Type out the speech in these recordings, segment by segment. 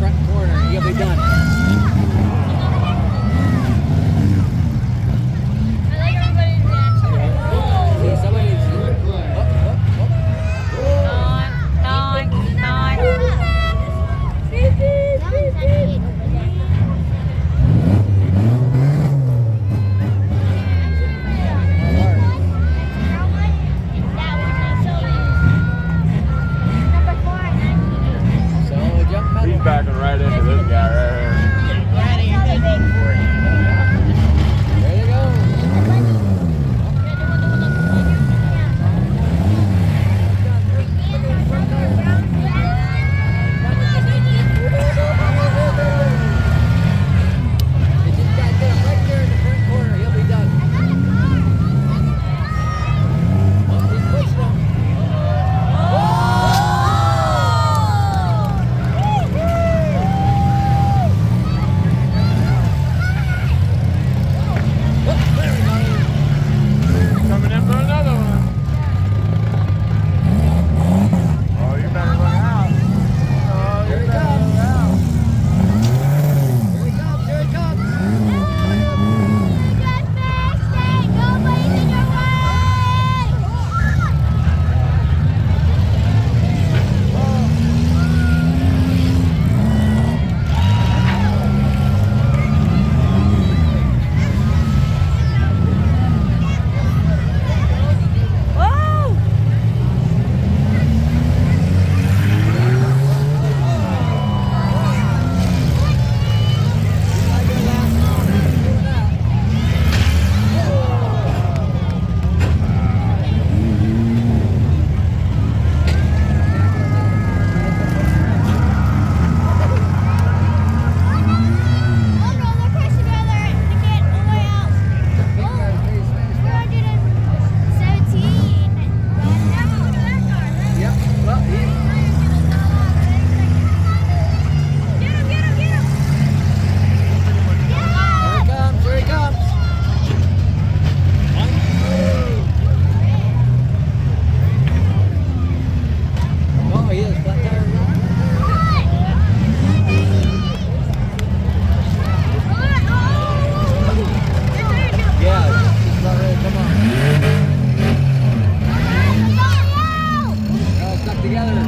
front corner. You'll be done. He's backing right into this guy right here. There you go. You just got to get him right there in the front corner. He'll be done. Oh, he's pushing him. Coming in for another one. Oh, you better look out. Oh, Here he you better comes. look out. Here he comes. Here he comes. Yep. Well, here he comes. Here he comes. Oh, he is flat tire. Yeah, just about ready. Come on. They're all stuck together.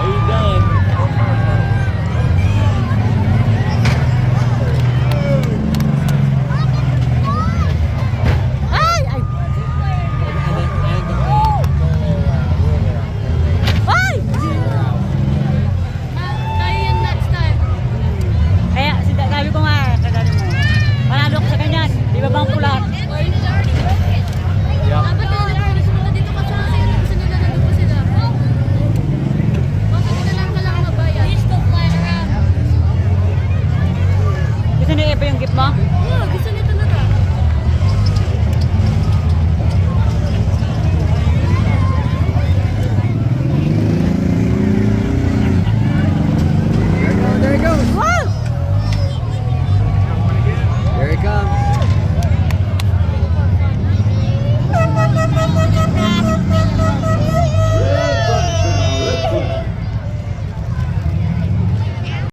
He's done. And then angle Kaya, sabi ko nga, sabi mo, panalo ko sa ganyan. Di ba bang pulat? Yep. Gusto niyo iba yung gift mo? Oh,